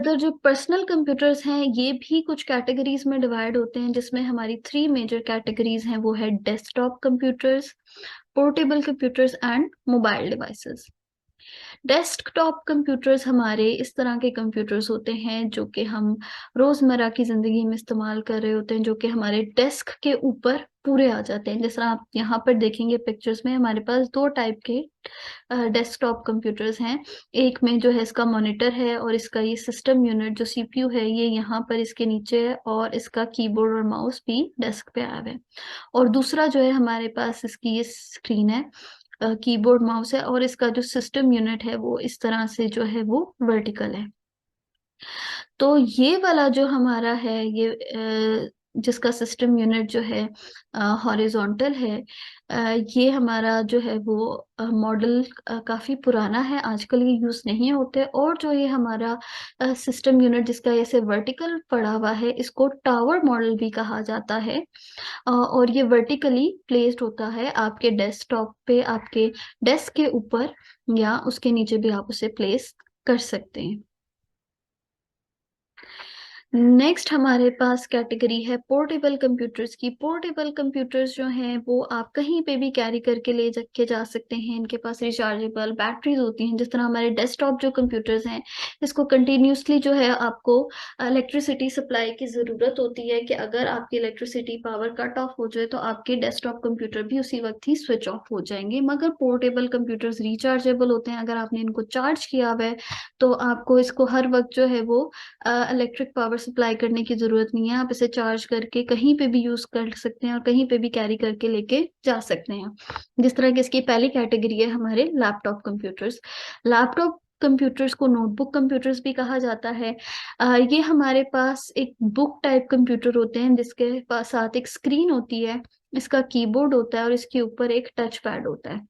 Other जो personal computers हैं ये भी कुछ कैटेगरीज में डिवाइड होते हैं, जिसमें हमारी 3 मेजर कैटेगरीज हैं। वो है desktop computers, portable computers and mobile devices. Desktop computers हमारे इस तरह के कंप्यूटर्स होते हैं जो कि हम रोजमर्रा की जिंदगी में इस्तेमाल कर रहे होते हैं, जो कि हमारे डेस्क के ऊपर पूरे आ जाते हैं। जिस तरह आप यहाँ पर देखेंगे पिक्चर्स में, हमारे पास 2 टाइप के डेस्कटॉप कंप्यूटर्स हैं। एक में जो है इसका मॉनिटर है और इसका ये सिस्टम यूनिट जो सीपीयू है ये यहाँ पर इसके नीचे है, और इसका कीबोर्ड और माउस भी डेस्क पे आया हुआ है। और दूसरा जो है हमारे पास इसकी ये स्क्रीन है, कीबोर्ड माउस है, और इसका जो सिस्टम यूनिट है वो इस तरह से जो है वो वर्टिकल है। तो ये वाला जो हमारा है ये जिसका सिस्टम यूनिट जो है हॉरिजॉन्टल है, ये हमारा जो है वो मॉडल काफी पुराना है, आजकल ये यूज नहीं होते। और जो ये हमारा सिस्टम यूनिट जिसका ऐसे वर्टिकल पड़ा हुआ है, इसको टावर मॉडल भी कहा जाता है। और ये वर्टिकली प्लेस्ड होता है आपके डेस्कटॉप पे, आपके डेस्क के ऊपर, या उसके नीचे भी आप उसे प्लेस कर सकते हैं। नेक्स्ट हमारे पास कैटेगरी है पोर्टेबल कंप्यूटर्स की। पोर्टेबल कंप्यूटर्स जो हैं वो आप कहीं पे भी कैरी करके ले के जा सकते हैं। इनके पास रिचार्जेबल बैटरीज होती हैं। जिस तरह हमारे डेस्कटॉप जो कंप्यूटर्स हैं, इसको कंटिन्यूसली जो है आपको इलेक्ट्रिसिटी सप्लाई की जरूरत होती है कि अगर आपकी इलेक्ट्रिसिटी पावर कट ऑफ हो जाए तो आपके डेस्कटॉप कंप्यूटर भी उसी वक्त ही स्विच ऑफ हो जाएंगे। मगर पोर्टेबल कंप्यूटर्स रिचार्जेबल होते हैं। अगर आपने इनको चार्ज किया हुआ है तो आपको इसको हर वक्त जो है वो इलेक्ट्रिक पावर सप्लाई करने की जरूरत नहीं है। आप इसे चार्ज करके कहीं पे भी यूज कर सकते हैं और कहीं पे भी कैरी करके लेके जा सकते हैं। जिस तरह की इसकी पहली कैटेगरी है हमारे लैपटॉप कंप्यूटर्स। लैपटॉप कंप्यूटर्स को नोटबुक कंप्यूटर्स भी कहा जाता है। ये हमारे पास एक बुक टाइप कंप्यूटर होते हैं जिसके पास साथ एक स्क्रीन होती है, इसका कीबोर्ड होता है और इसके ऊपर एक टच पैड होता है।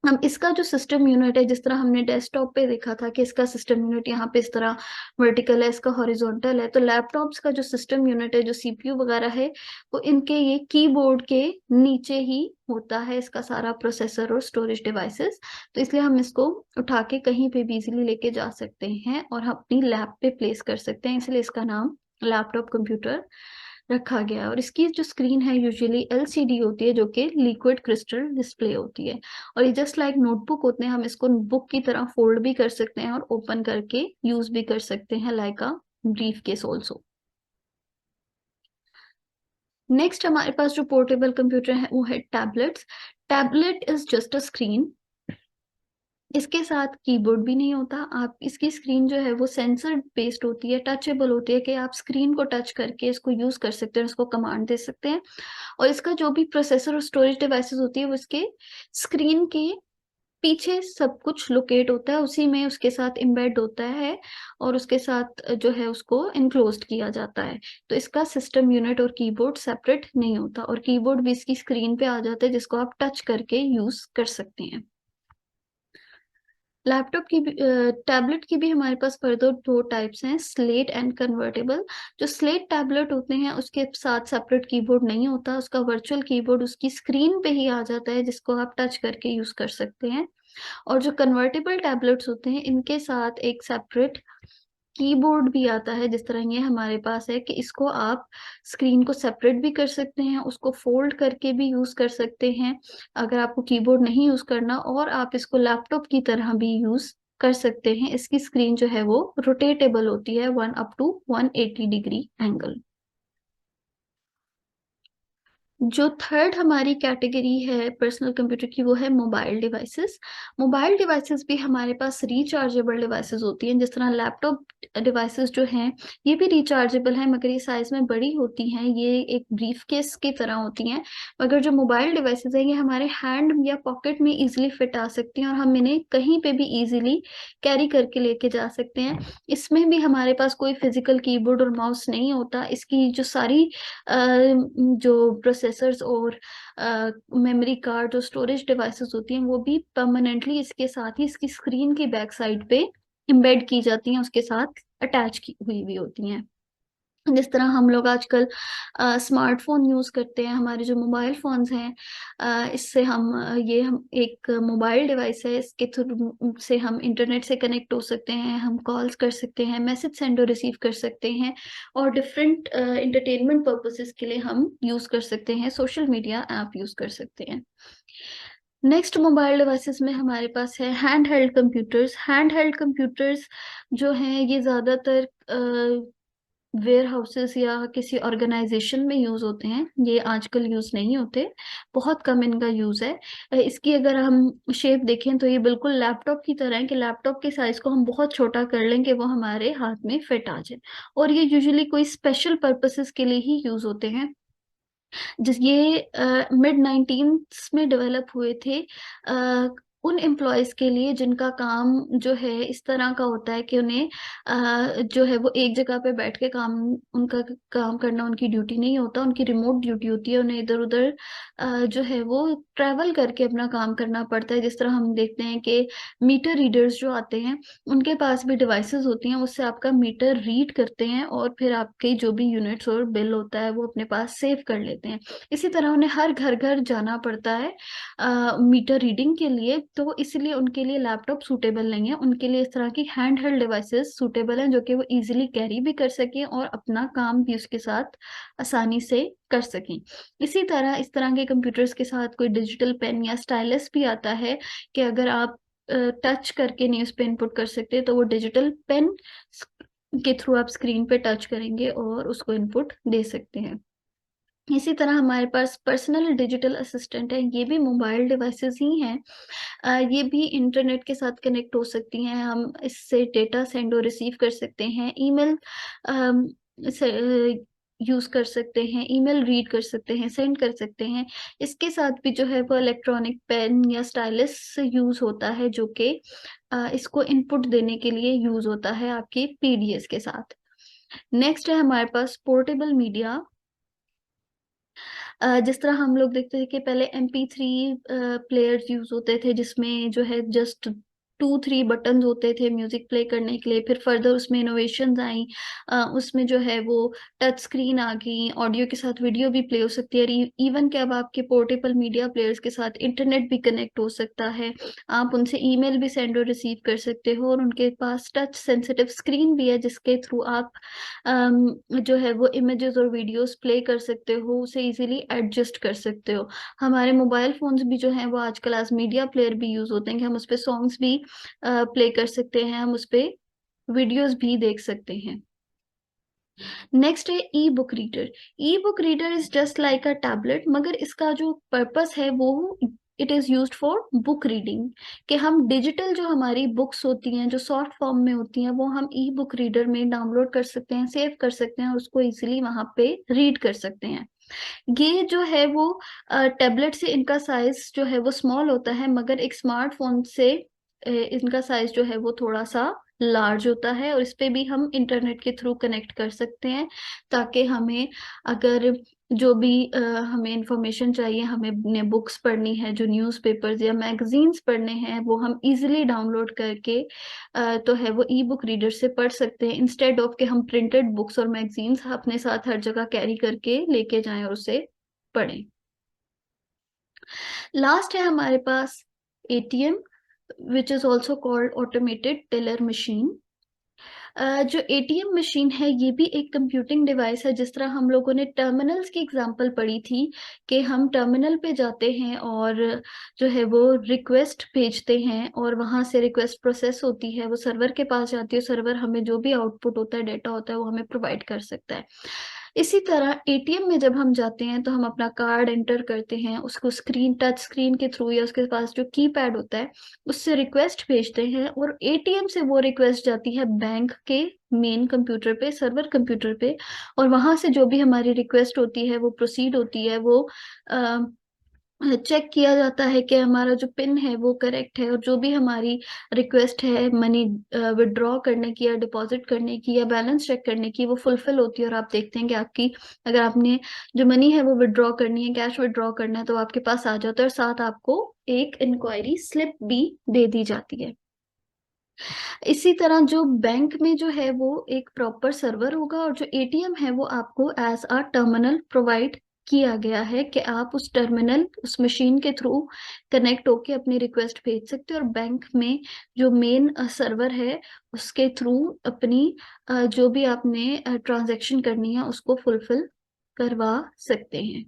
हम इसका जो सिस्टम यूनिट है, जिस तरह हमने डेस्कटॉप पे देखा था कि इसका सिस्टम यूनिट यहाँ पे इस तरह वर्टिकल है, इसका हॉरिजॉन्टल है, तो लैपटॉप्स का जो सिस्टम यूनिट है, जो सीपीयू वगैरह है, वो इनके ये कीबोर्ड के नीचे ही होता है, इसका सारा प्रोसेसर और स्टोरेज डिवाइसेस। तो इसलिए हम इसको उठा के कहीं पे भी इजीली लेके जा सकते हैं और हम अपनी लैप पे प्लेस कर सकते हैं, इसलिए इसका नाम लैपटॉप कंप्यूटर रखा गया है। और इसकी जो स्क्रीन है यूजुअली एलसीडी होती है, जो कि लिक्विड क्रिस्टल डिस्प्ले होती है। और ये जस्ट लाइक नोटबुक होते हैं, हम इसको बुक की तरह फोल्ड भी कर सकते हैं और ओपन करके यूज भी कर सकते हैं, like a brief case also. Next हमारे पास जो पोर्टेबल कंप्यूटर है वो है tablets. Tablet is just a screen. इसके साथ कीबोर्ड भी नहीं होता। आप इसकी स्क्रीन जो है वो सेंसर बेस्ड होती है, टचेबल होती है, कि आप स्क्रीन को टच करके इसको यूज कर सकते हैं, इसको कमांड दे सकते हैं। और इसका जो भी प्रोसेसर और स्टोरेज डिवाइसेस होती है वो इसके स्क्रीन के पीछे सब कुछ लोकेट होता है, उसी में उसके साथ एम्बेड होता है और उसके साथ जो है उसको इनक्लोज्ड किया जाता है। तो इसका सिस्टम यूनिट और कीबोर्ड सेपरेट नहीं होता, और कीबोर्ड भी इसकी स्क्रीन पे आ जाता है जिसको आप टच करके यूज कर सकते हैं। लैपटॉप की भी टैबलेट की भी हमारे पास फर्दर 2 टाइप्स हैं, स्लेट एंड कन्वर्टेबल। जो स्लेट टैबलेट होते हैं उसके साथ सेपरेट कीबोर्ड नहीं होता, उसका वर्चुअल कीबोर्ड उसकी स्क्रीन पे ही आ जाता है जिसको आप टच करके यूज कर सकते हैं। और जो कन्वर्टेबल टैबलेट्स होते हैं इनके साथ एक सेपरेट कीबोर्ड भी आता है, जिस तरह ये हमारे पास है, कि इसको आप स्क्रीन को सेपरेट भी कर सकते हैं, उसको फोल्ड करके भी यूज कर सकते हैं अगर आपको कीबोर्ड नहीं यूज करना, और आप इसको लैपटॉप की तरह भी यूज कर सकते हैं। इसकी स्क्रीन जो है वो रोटेटेबल होती है 1 अप टू 180 डिग्री एंगल। जो थर्ड हमारी कैटेगरी है पर्सनल कंप्यूटर की वो है मोबाइल डिवाइसेस। मोबाइल डिवाइसेस भी हमारे पास रिचार्जेबल डिवाइसेस होती हैं। जिस तरह लैपटॉप डिवाइसेस जो हैं ये भी रिचार्जेबल हैं, मगर ये साइज में बड़ी होती हैं, ये एक ब्रीफ केस की तरह होती हैं। मगर जो मोबाइल डिवाइसेस हैं ये हमारे हैंड या पॉकेट में इजिली फिट आ सकती हैं और हम इन्हें कहीं पे भी इजिली कैरी करके लेके जा सकते हैं। इसमें भी हमारे पास कोई फिजिकल कीबोर्ड और माउस नहीं होता। इसकी जो सारी जो प्रोसेसर्स और मेमोरी कार्ड, जो स्टोरेज डिवाइसेस होती हैं, वो भी परमानेंटली इसके साथ ही इसकी स्क्रीन की बैक साइड पे एम्बेड की जाती हैं, उसके साथ अटैच की हुई भी होती हैं। जिस तरह हम लोग आजकल स्मार्टफ़ोन यूज़ करते हैं, हमारे जो मोबाइल फ़ोन्स हैं, इससे हम एक मोबाइल डिवाइस है, इसके थ्रू से हम इंटरनेट से कनेक्ट हो सकते हैं, हम कॉल्स कर सकते हैं, मैसेज सेंड और रिसीव कर सकते हैं और डिफरेंट एंटरटेनमेंट पर्पसेस के लिए हम यूज़ कर सकते हैं, सोशल मीडिया ऐप यूज़ कर सकते हैं। नेक्स्ट मोबाइल डिवाइसेस में हमारे पास है hand held computers. Hand held computers जो हैं ये ज़्यादातर वेयर हाउसेस या किसी ऑर्गेनाइजेशन में यूज़ होते हैं, ये आजकल यूज़ नहीं होते, बहुत कम इनका यूज़ है। इसकी अगर हम शेप देखें तो ये बिल्कुल लैपटॉप की तरह है कि लैपटॉप के साइज़ को हम बहुत छोटा कर लें कि वो हमारे हाथ में फिट आ जाए और ये यूजुअली कोई स्पेशल पर्पसेस के लिए ही यूज़ होते हैं। ये मिड 19s में डेवलप हुए थे उन एम्प्लॉइज़ के लिए जिनका काम जो है इस तरह का होता है कि उन्हें जो है वो एक जगह पे बैठ के उनका काम करना उनकी ड्यूटी नहीं होता, उनकी रिमोट ड्यूटी होती है, उन्हें इधर-उधर जो है वो ट्रैवल करके अपना काम करना पड़ता है। जिस तरह हम देखते हैं कि मीटर रीडर्स जो आते हैं, उनके पास भी डिवाइसेज़ होती हैं, उससे आपका मीटर रीड करते हैं और फिर आपके जो भी यूनिट्स और बिल होता है, वो अपने पास सेव कर लेते हैं। इसी तरह उन्हें हर घर-घर जाना पड़ता है मीटर रीडिंग के लिए, तो इसलिए उनके लिए लैपटॉप सूटेबल नहीं है। उनके लिए इस तरह की हैंड हेल्ड डिवाइसेज़ सूटेबल हैं, जो कि वो ईज़िली कैरी भी कर सकें और अपना काम भी उसके साथ आसानी से कर सकें। इसी तरह इस तरह के कंप्यूटर्स के साथ कोई डिजिटल पेन या स्टाइलस भी आता है कि अगर आप टच करके नहीं उसपे इनपुट कर सकते, तो वो डिजिटल पेन स के थ्रू आप स्क्रीन पे टच करेंगे और उसको इनपुट दे सकते हैं। इसी तरह हमारे पास पर्सनल डिजिटल असिस्टेंट है, ये भी मोबाइल डिवाइसेज़ ही हैं। ये भी इंटरनेट के साथ कनेक्ट हो सकती हैं, हम इससे डेटा सेंड और रिसीव कर सकते हैं, ईमेल अम, से यूज़ कर सकते हैं, ईमेल रीड कर सकते हैं, सेंड कर सकते हैं। इसके साथ भी जो है वो इलेक्ट्रॉनिक पेन या स्टाइलस यूज़ होता है जो कि इसको इनपुट देने के लिए यूज़ होता है आपकी पीडीएस के साथ। नेक्स्ट है हमारे पास पोर्टेबल मीडिया। जिस तरह हम लोग देखते थे कि पहले एमपी3 प्लेयर्स यूज़ होते थे जिसमें जो है जस्ट 2-3 बटन्स होते थे म्यूज़िक प्ले करने के लिए, फिर फर्दर उसमें इनोवेशंस आई। उसमें जो है वो टच स्क्रीन आ गई, ऑडियो के साथ वीडियो भी प्ले हो सकती है और इवन कि अब आपके पोर्टेबल मीडिया प्लेयर्स के साथ इंटरनेट भी कनेक्ट हो सकता है। आप उनसे ईमेल भी सेंड और रिसीव कर सकते हो और उनके पास टच सेंसिटिव स्क्रीन भी है जिसके थ्रू आप जो है वो इमेजेस और वीडियोस प्ले कर सकते हो, उसे इज़िली एडजस्ट कर सकते हो। हमारे मोबाइल फ़ोन्स भी जो हैं वो आजकल एज़ मीडिया प्लेयर भी यूज़ होते हैं कि हम उसपे सॉन्ग्स भी प्ले कर सकते हैं, हम उसपे वीडियोस भी देख सकते हैं। नेक्स्ट है e-book reader. E-book reader is just like a tablet मगर इसका जो पर्पस है वो it is used for book reading कि हम डिजिटल जो हमारी बुक्स होती हैं, जो सॉफ्ट फॉर्म में होती हैं, वो हम ई-बुक रीडर में डाउनलोड कर सकते हैं, सेव कर सकते हैं और उसको ईज़िली वहाँ पे रीड कर सकते हैं। ये जो है वो टैबलेट से इनका साइज़ जो है वो स्मॉल होता है मगर एक स्मार्टफ़ोन से इनका साइज़ जो है वो थोड़ा-सा लार्ज होता है और इसपे भी हम इंटरनेट के थ्रू कनेक्ट कर सकते हैं ताकि हमें अगर जो भी हमें इन्फॉर्मेशन चाहिए, हमें अपने बुक्स पढ़नी है, जो न्यूज़पेपर्स या मैगज़ीन्स पढ़ने हैं, वो हम ईज़िली डाउनलोड करके तो है वो ई-बुक रीडर से पढ़ सकते हैं इंस्टेड ऑफ कि हम प्रिंटेड बुक्स और मैगज़ीन्स अपने साथ हर जगह कैरी करके लेके जाएँ और उसे पढ़ें। लास्ट है हमारे पास ATM which is also called automated teller machine. जो एटीएम मशीन है ये भी एक कंप्यूटिंग डिवाइस है जिस तरह हम लोगों ने टर्मिनल्स की एग्जांपल पढ़ी थी कि हम टर्मिनल पे जाते हैं और जो है वो रिक्वेस्ट भेजते हैं और वहाँ से रिक्वेस्ट प्रोसेस होती है, वो सर्वर के पास जाती है, सर्वर हमें जो भी आउटपुट होता है, डेटा होता है वो हमें प्रोवाइड कर सकता है। इसी तरह एटीएम में जब हम जाते हैं तो हम अपना कार्ड एंटर करते हैं, उसको टच स्क्रीन के थ्रू या उसके पास जो कीपैड होता है उससे रिक्वेस्ट भेजते हैं और एटीएम से वो रिक्वेस्ट जाती है बैंक के मेन कंप्यूटर पे, सर्वर कंप्यूटर पे और वहाँ से जो भी हमारी रिक्वेस्ट होती है, वो प्रोसीड होती है, वो अ चेक किया जाता है कि हमारा जो पिन है वो करेक्ट है और जो भी हमारी रिक्वेस्ट है मनी विथड्रॉ करने की या डिपॉज़िट करने की या बैलेंस चेक करने की, वो फुलफ़िल होती है और आप देखते हैं कि आपकी अगर आपने जो मनी है वो विथड्रॉ करनी है, कैश विथड्रॉ करना है तो आपके पास आ जाता है और साथ आपको एक इंक्वायरी स्लिप भी दे दी जाती है। इसी तरह जो बैंक में जो है वो एक प्रॉपर सर्वर होगा और जो एटीएम है वो आपको एज अ टर्मिनल प्रोवाइड किया गया है कि आप उस टर्मिनल उस मशीन के थ्रू कनेक्ट होके अपनी रिक्वेस्ट भेज सकते हो और बैंक में जो मेन सर्वर है उसके थ्रू अपनी जो भी आपने ट्रांजैक्शन करनी है उसको फुलफिल करवा सकते हैं।